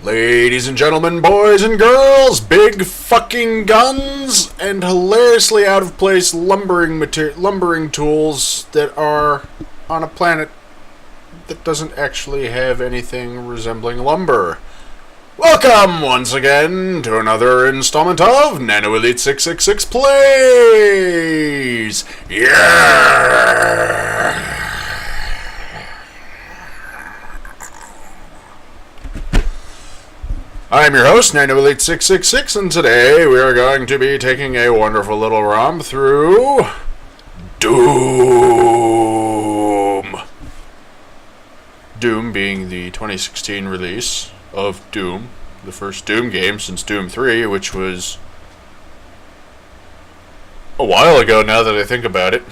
Ladies and gentlemen, boys and girls, big fucking guns, and hilariously out of place lumbering tools that are on a planet that doesn't actually have anything resembling lumber. Welcome once again to another installment of NanoElite666 Plays! Yeah! I'm your host, NanoElite666, and today we are going to be taking a wonderful little romp through Doom. Doom being the 2016 release of Doom, the first Doom game since Doom 3, which was a while ago now that I think about it.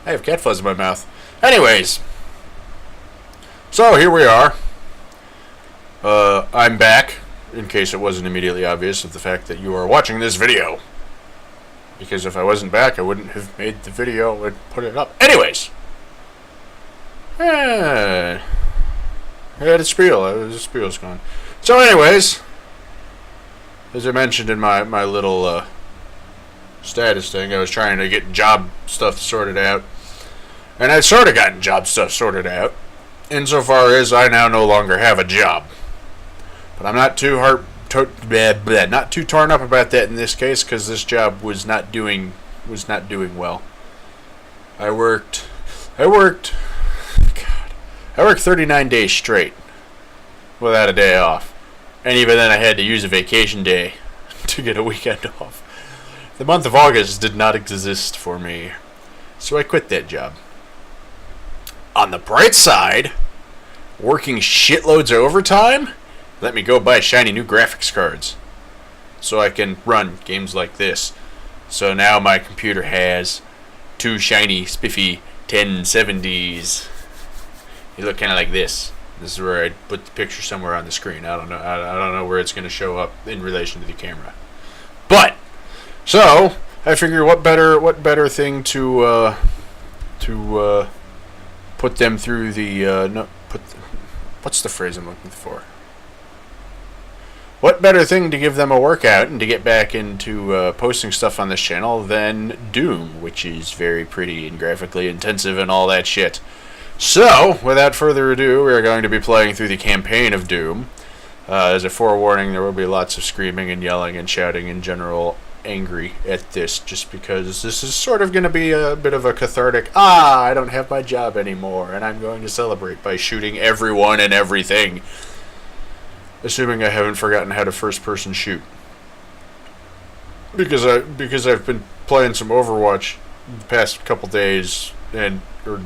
I have cat fuzz in my mouth. Anyways, so here we are. I'm back, in case it wasn't immediately obvious of the fact that you are watching this video. Because if I wasn't back, I wouldn't have made the video and put it up. Anyways! I had a spiel. The spiel's gone. So anyways, as I mentioned in my little status thing, I was trying to get job stuff sorted out. And I'd sort of gotten job stuff sorted out, insofar as I now no longer have a job. But I'm not too not too torn up about that in this case, because this job was not doing well. I worked 39 days straight without a day off, and even then I had to use a vacation day to get a weekend off. The month of August did not exist for me, so I quit that job. On the bright side, working shitloads of overtime let me go buy shiny new graphics cards so I can run games like this. So now my computer has two shiny, spiffy 1070s. They look kind of like this. This is where I put the picture somewhere on the screen. I don't know where it's going to show up in relation to the camera. But so I figure what better thing to put them through the what's the phrase I'm looking for? What better thing to give them a workout and to get back into posting stuff on this channel than Doom, which is very pretty and graphically intensive and all that shit. So, without further ado, we are going to be playing through the campaign of Doom. As a forewarning, there will be lots of screaming and yelling and shouting in general angry at this, just because this is sort of going to be a bit of a cathartic, I don't have my job anymore, and I'm going to celebrate by shooting everyone and everything. Assuming I haven't forgotten how to first-person shoot, because I've been playing some Overwatch the past couple days or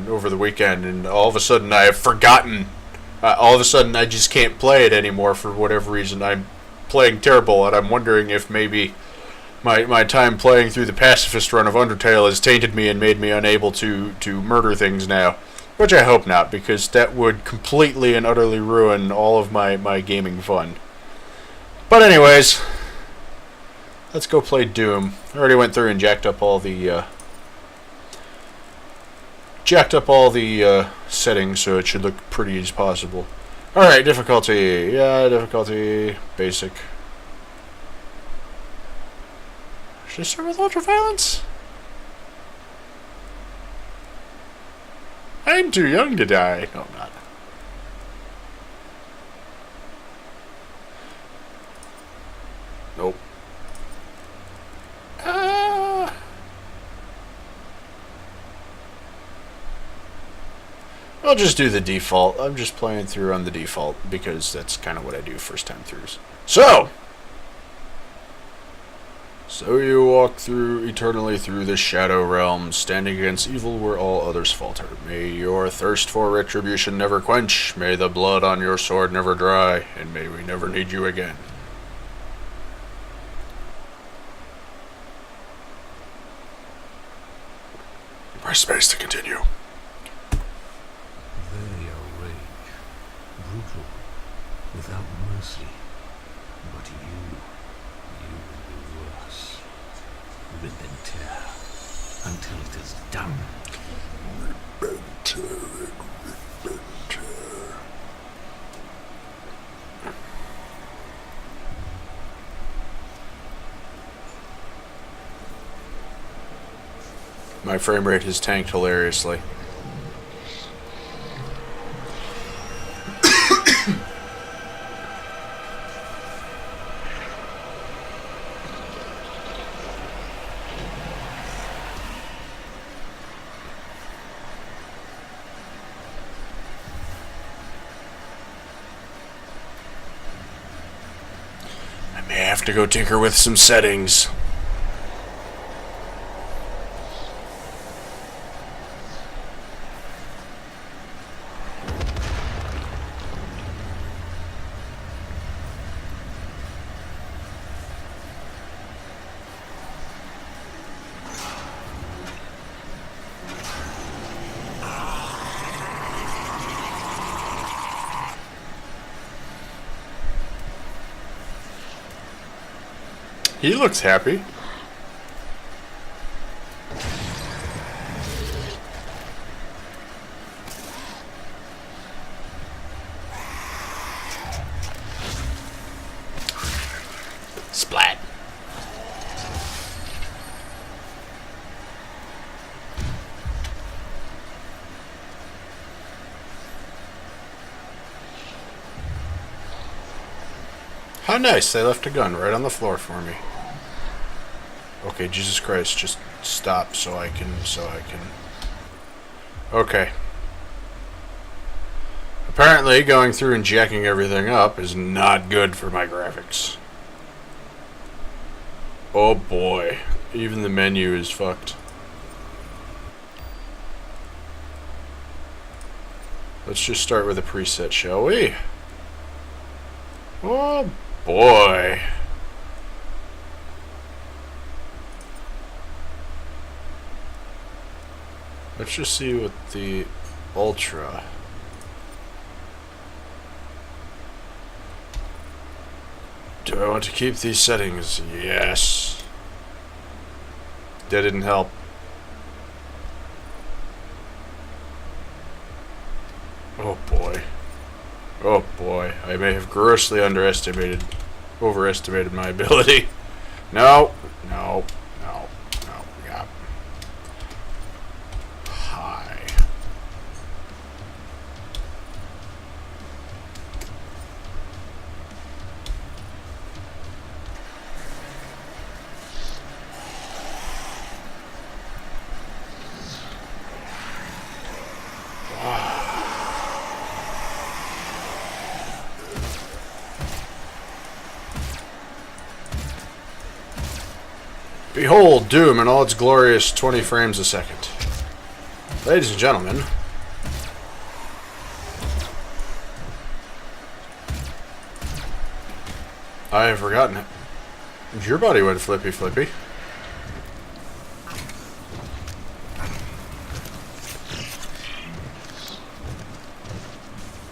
over the weekend, and all of a sudden I have forgotten. All of a sudden I just can't play it anymore for whatever reason. I'm playing terrible, and I'm wondering if maybe my time playing through the pacifist run of Undertale has tainted me and made me unable to murder things now. Which I hope not, because that would completely and utterly ruin all of my gaming fun. But anyways, let's go play Doom. I already went through and jacked up all the settings, so it should look pretty as possible. Alright, difficulty. Yeah, difficulty. Basic. Should I start with ultraviolence? I'm too young to die. No, I'm not. Nope. I'll just do the default. I'm just playing through on the default because that's kind of what I do first time throughs. So you walk eternally through the shadow realm, standing against evil where all others falter. May your thirst for retribution never quench, may the blood on your sword never dry, and may we never need you again. Press space to continue. They are rage, brutal, without mercy. But you will be worse. Rip and tear until it is done. Rip and tear and rip and tear. my frame rate has tanked hilariously. I may have to go tinker with some settings. He looks happy. Splat. How nice, they left a gun right on the floor for me. Okay, Jesus Christ, just stop so I can... Okay. Apparently, going through and jacking everything up is not good for my graphics. Oh boy, even the menu is fucked. Let's just start with a preset, shall we? Oh boy. Let's just see what the Ultra. Do I want to keep these settings? Yes. That didn't help. Oh boy. Oh boy. I may have grossly overestimated my ability. No. No. No. No. Yeah. Hi. Behold Doom in all its glorious 20 frames a second. Ladies and gentlemen, I have forgotten it. Your body went flippy flippy.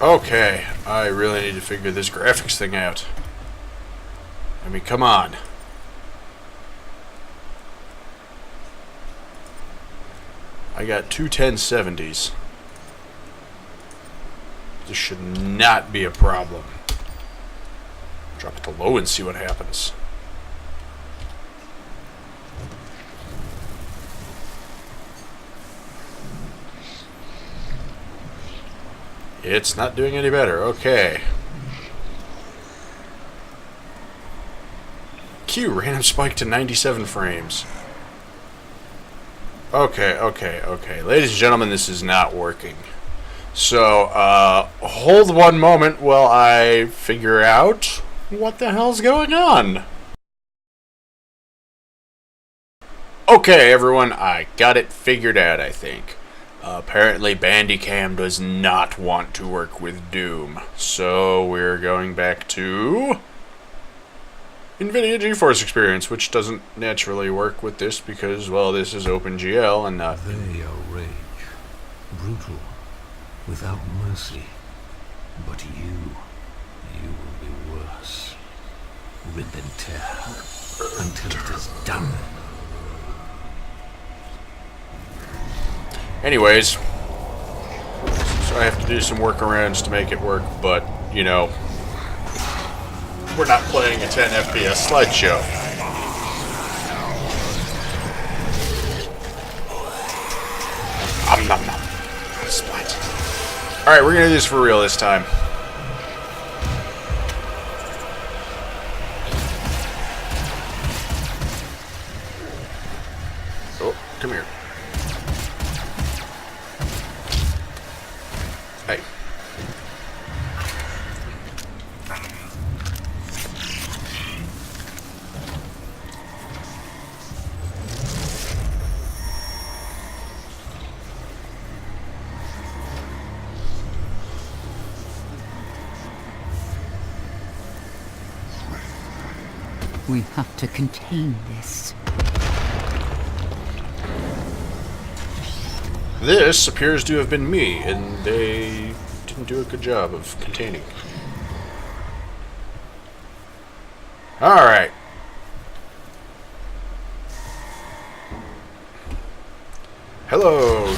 Okay, I really need to figure this graphics thing out. I mean, come on. I got two 1070s. This should not be a problem. Drop it to low and see what happens. It's not doing any better. Okay. Q, random spike to 97 frames. Okay. Ladies and gentlemen, this is not working. So, hold one moment while I figure out what the hell's going on. Okay, everyone, I got it figured out, I think. Apparently, Bandicam does not want to work with Doom. So, we're going back to NVIDIA GeForce Experience, which doesn't naturally work with this because, well, this is OpenGL and not... They are rage, brutal, without mercy. But you will be worse. Rip and tear until it is done. Anyways, so I have to do some workarounds to make it work, but, you know, we're not playing a 10 FPS slideshow. Nom nom nom. Splat. Alright, we're gonna do this for real this time. Oh, come here. Hey. We have to contain this. This appears to have been me, and they didn't do a good job of containing. Alright. Hello.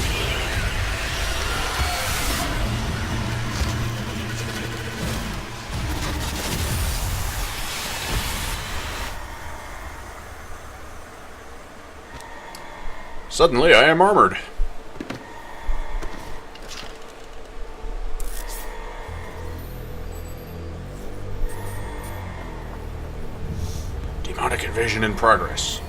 Suddenly, I am armored. Demonic invasion in progress.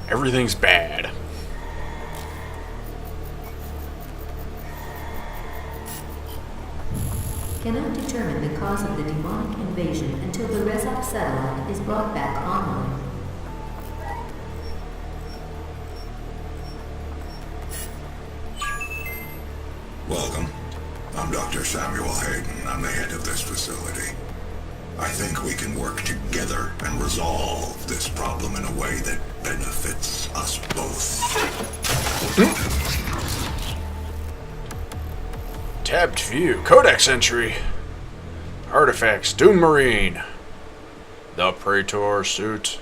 Everything's bad. Cannot determine the cause of the demonic invasion until the Rezop satellite is brought back online. Welcome. I'm Dr. Samuel Hayden. I'm the head of this facility. I think we can work together and resolve this problem in a way that benefits us both. Tabbed view. Codex entry. Artifacts. Doom Marine. The Praetor suit.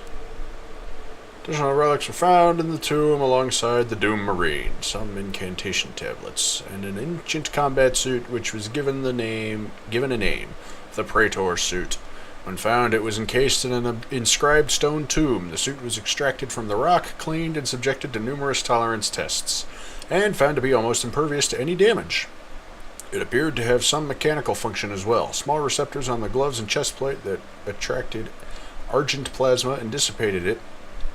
Additional relics are found in the tomb alongside the Doom Marine. Some incantation tablets. And an ancient combat suit which was given a name. The Praetor suit. When found, it was encased in an inscribed stone tomb. The suit was extracted from the rock, cleaned, and subjected to numerous tolerance tests, and found to be almost impervious to any damage. It appeared to have some mechanical function as well. Small receptors on the gloves and chest plate that attracted argent plasma and dissipated it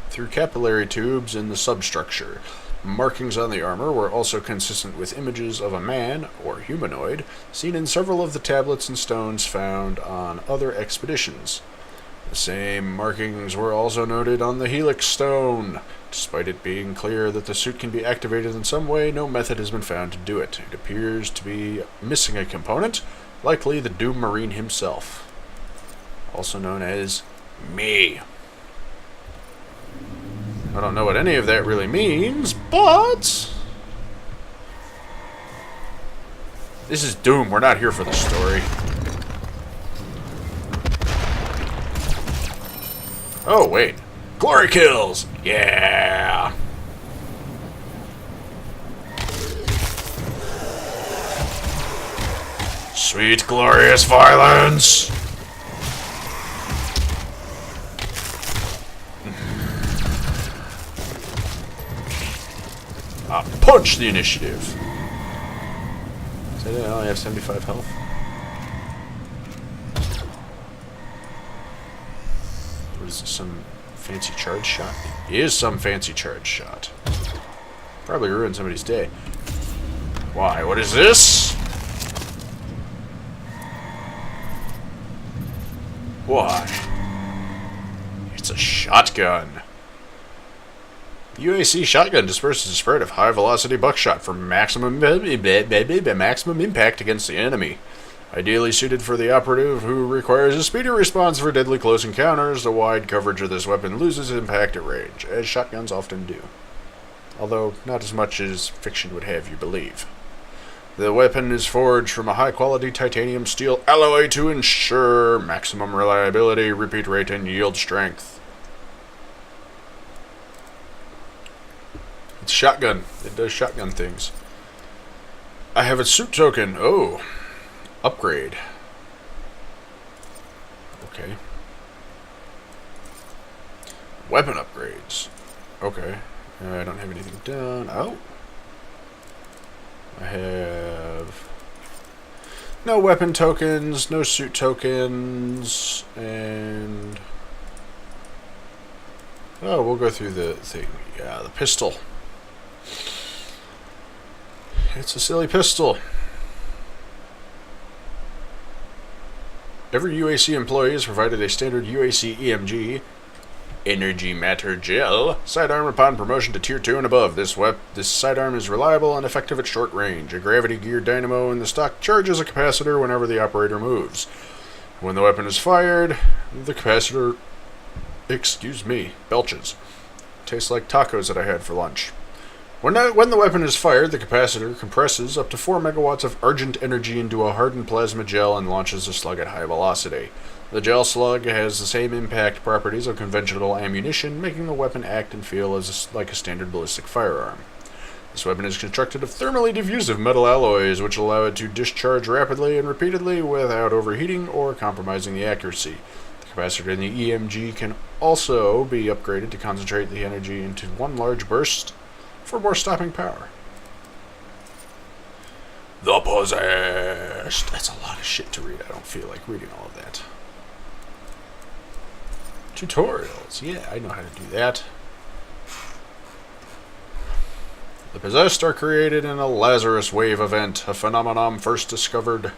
through capillary tubes in the substructure. Markings on the armor were also consistent with images of a man, or humanoid, seen in several of the tablets and stones found on other expeditions. The same markings were also noted on the Helix Stone. Despite it being clear that the suit can be activated in some way, no method has been found to do it. It appears to be missing a component, likely the Doom Marine himself, also known as me. I don't know what any of that really means, but this is Doom. We're not here for the story. Oh, wait. Glory kills! Yeah! Sweet, glorious violence! Punch the initiative. So I only have 75 health. What is this, some fancy charge shot? It is some fancy charge shot. Probably ruined somebody's day. Why? What is this? Why? It's a shotgun. The UAC shotgun disperses a spread of high-velocity buckshot for maximum impact against the enemy. Ideally suited for the operative who requires a speedy response for deadly close encounters, the wide coverage of this weapon loses impact at range, as shotguns often do. Although, not as much as fiction would have you believe. The weapon is forged from a high-quality titanium steel alloy to ensure maximum reliability, repeat rate, and yield strength. It's a shotgun. It does shotgun things. I have a suit token. Oh. Upgrade. Okay. Weapon upgrades. Okay. I don't have anything done. Oh. I have no weapon tokens, no suit tokens, and... Oh, we'll go through the thing. Yeah, the pistol. It's a silly pistol. Every UAC employee is provided a standard UAC EMG energy matter gel sidearm upon promotion to tier 2 and above. This sidearm is reliable and effective at short range. A gravity gear dynamo in the stock charges a capacitor whenever the operator moves. When the weapon is fired, the capacitor, belches. Tastes like tacos that I had for lunch. When the weapon is fired, the capacitor compresses up to 4 megawatts of argent energy into a hardened plasma gel and launches the slug at high velocity. The gel slug has the same impact properties of conventional ammunition, making the weapon act and feel like a standard ballistic firearm. This weapon is constructed of thermally diffusive metal alloys, which allow it to discharge rapidly and repeatedly without overheating or compromising the accuracy. The capacitor in the EMG can also be upgraded to concentrate the energy into one large burst for more stopping power. The Possessed. That's a lot of shit to read. I don't feel like reading all of that. Tutorials. Yeah, I know how to do that. The Possessed are created in a Lazarus Wave event, a phenomenon first discovered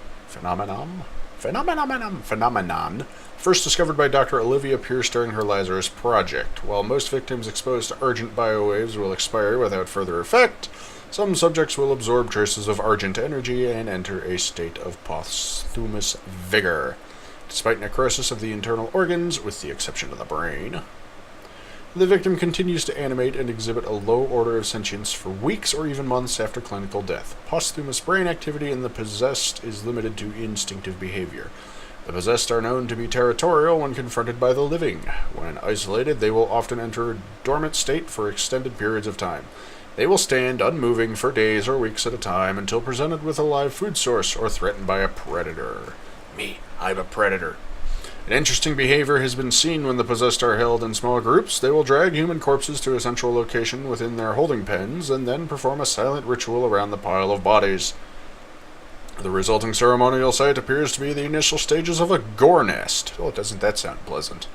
by Dr. Olivia Pierce during her Lazarus project. While most victims exposed to argent biowaves will expire without further effect, some subjects will absorb traces of argent energy and enter a state of posthumous vigor, despite necrosis of the internal organs, with the exception of the brain. The victim continues to animate and exhibit a low order of sentience for weeks or even months after clinical death. Posthumous brain activity in the Possessed is limited to instinctive behavior. The Possessed are known to be territorial when confronted by the living. When isolated, they will often enter a dormant state for extended periods of time. They will stand unmoving for days or weeks at a time until presented with a live food source or threatened by a predator. Me, I'm a predator. An interesting behavior has been seen when the Possessed are held in small groups. They will drag human corpses to a central location within their holding pens and then perform a silent ritual around the pile of bodies. The resulting ceremonial site appears to be the initial stages of a gore nest. Oh, doesn't that sound pleasant?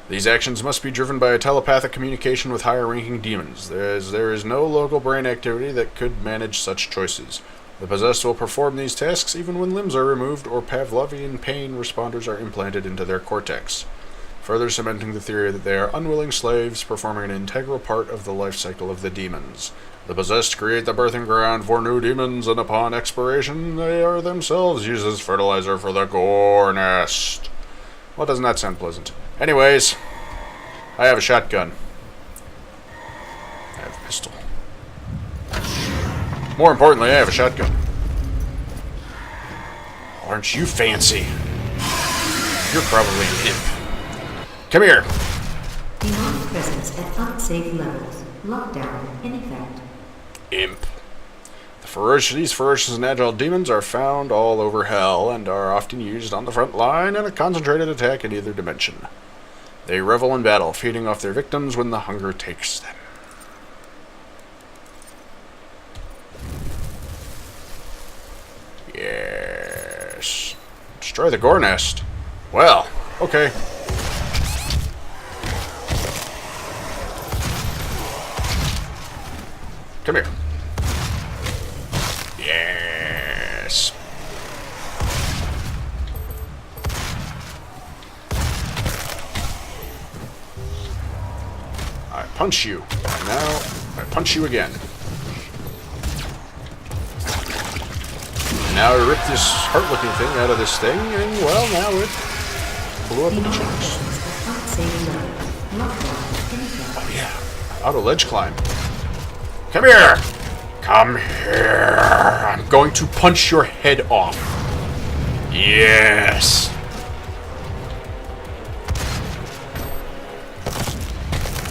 These actions must be driven by a telepathic communication with higher-ranking demons. There is no local brain activity that could manage such choices. The Possessed will perform these tasks even when limbs are removed or Pavlovian pain responders are implanted into their cortex, further cementing the theory that they are unwilling slaves performing an integral part of the life cycle of the demons. The Possessed create the birthing ground for new demons, and upon expiration, they are themselves used as fertilizer for the gore nest. Well, doesn't that sound pleasant? Anyways, I have a shotgun. I have a pistol. More importantly, I have a shotgun. Aren't you fancy? You're probably an imp. Come here. Demonic presence at unsafe levels. Lockdown in effect. Imp. These ferocious and agile demons are found all over hell and are often used on the front line in a concentrated attack in either dimension. They revel in battle, feeding off their victims when the hunger takes them. Yes. Destroy the gore nest. Well, okay. Come here. Yes. I punch you. And now I punch you again. Now I rip this heart-looking thing out of this thing, and well, now it blew up into chunks. Oh yeah, auto ledge climb. Come here! Come here! I'm going to punch your head off. Yes!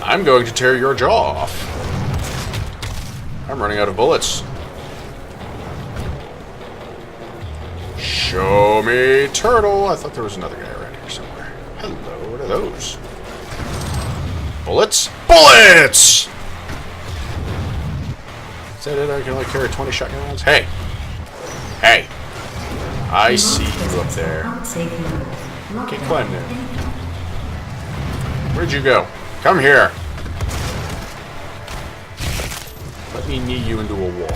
I'm going to tear your jaw off. I'm running out of bullets. Show me turtle. I thought there was another guy around here somewhere. are those? Bullets? Bullets! Is that it? I can only carry 20 shotgun rounds? Hey! Hey! I see you up there. Can't climb there. Where'd you go? Come here! Let me knee you into a wall.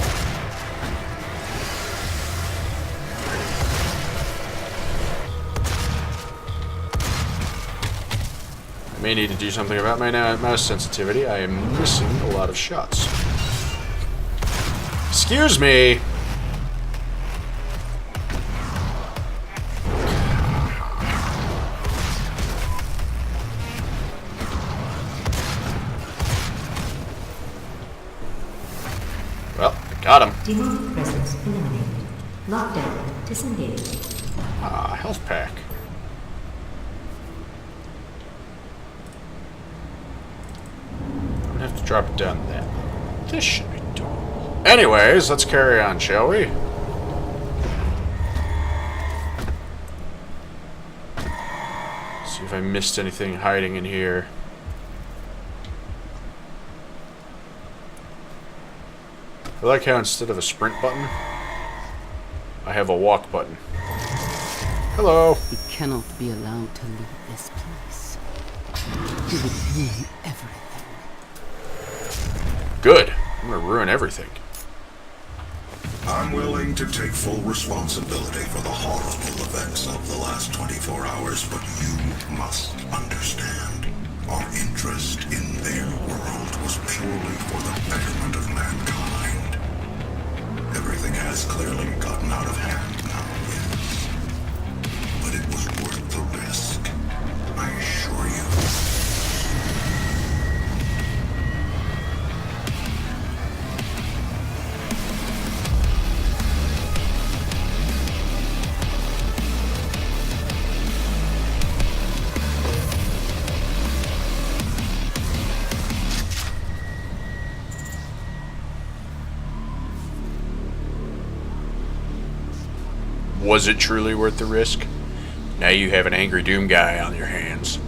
I may need to do something about my mouse sensitivity. I am missing a lot of shots. Excuse me! Well, I got him. Demonic presence eliminated. Lockdown disengaged. Ah, health pack. I'm gonna have to drop it down there. This should be doable. Anyways, let's carry on, shall we? See if I missed anything hiding in here. I like how instead of a sprint button, I have a walk button. Hello. We cannot be allowed to leave this place. It would ruin everything. Good. I'm gonna ruin everything. I'm willing to take full responsibility for the horrible events of the last 24 hours, but you must understand. Our interest in their world was purely for the betterment of mankind. Everything has clearly gotten out of hand now, yes. But it was worth the risk, I assure you. Was it truly worth the risk? Now you have an angry Doom guy on your hands.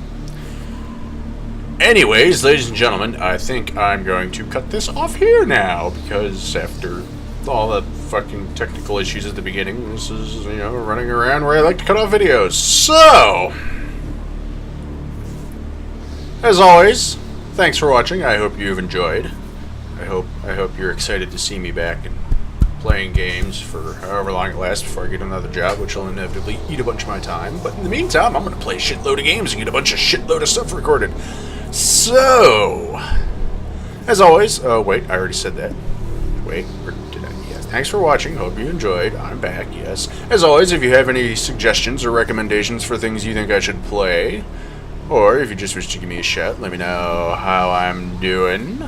Anyways, ladies and gentlemen, I think I'm going to cut this off here now, because after all the fucking technical issues at the beginning, this is, you know, running around where I like to cut off videos. So, as always, thanks for watching. I hope you've enjoyed. I hope you're excited to see me back and playing games for however long it lasts before I get another job, which will inevitably eat a bunch of my time. But in the meantime, I'm going to play a shitload of games and get a bunch of shitload of stuff recorded. So, as always, wait, I already said that. Wait, or did I? Yes. Thanks for watching. Hope you enjoyed. I'm back, yes. As always, if you have any suggestions or recommendations for things you think I should play, or if you just wish to give me a shout, let me know how I'm doing.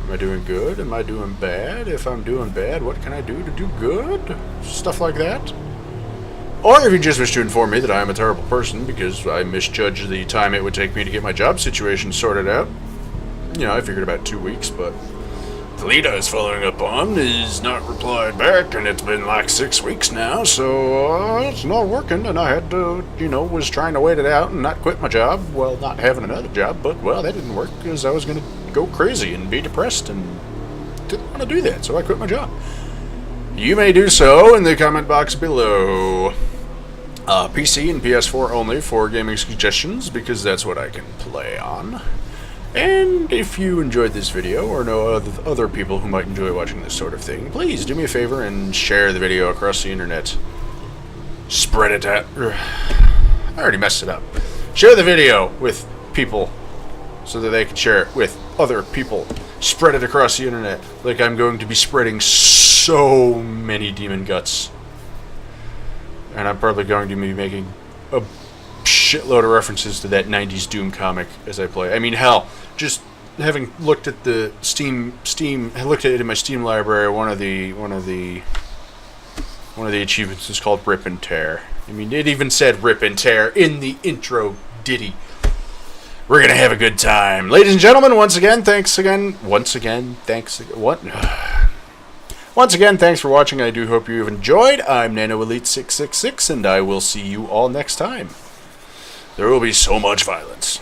Am I doing good? Am I doing bad? If I'm doing bad, what can I do to do good? Stuff like that. Or if you just wish to inform me that I am a terrible person because I misjudged the time it would take me to get my job situation sorted out. You know, I figured about 2 weeks, but the lead I was following up on is not replied back, and it's been like 6 weeks now, so it's not working, and I had to, you know, was trying to wait it out and not quit my job, well, not having another job, but, well, that didn't work because I was going to go crazy and be depressed and didn't want to do that, so I quit my job. You may do so in the comment box below. PC and PS4 only for gaming suggestions, because that's what I can play on. And if you enjoyed this video, or know other people who might enjoy watching this sort of thing, please do me a favor and share the video across the internet. Spread it out. I already messed it up. Share the video with people so that they can share it with other people. Spread it across the internet like I'm going to be spreading so many demon guts. And I'm probably going to be making a shitload of references to that 90s Doom comic as I play. I mean, hell, just having looked at the looked at it in my Steam library, one of the achievements is called Rip and Tear. I mean, it even said Rip and Tear in the intro ditty. We're gonna have a good time. Ladies and gentlemen, once again, thanks for watching. I do hope you've enjoyed. I'm NanoElite666, and I will see you all next time. There will be so much violence.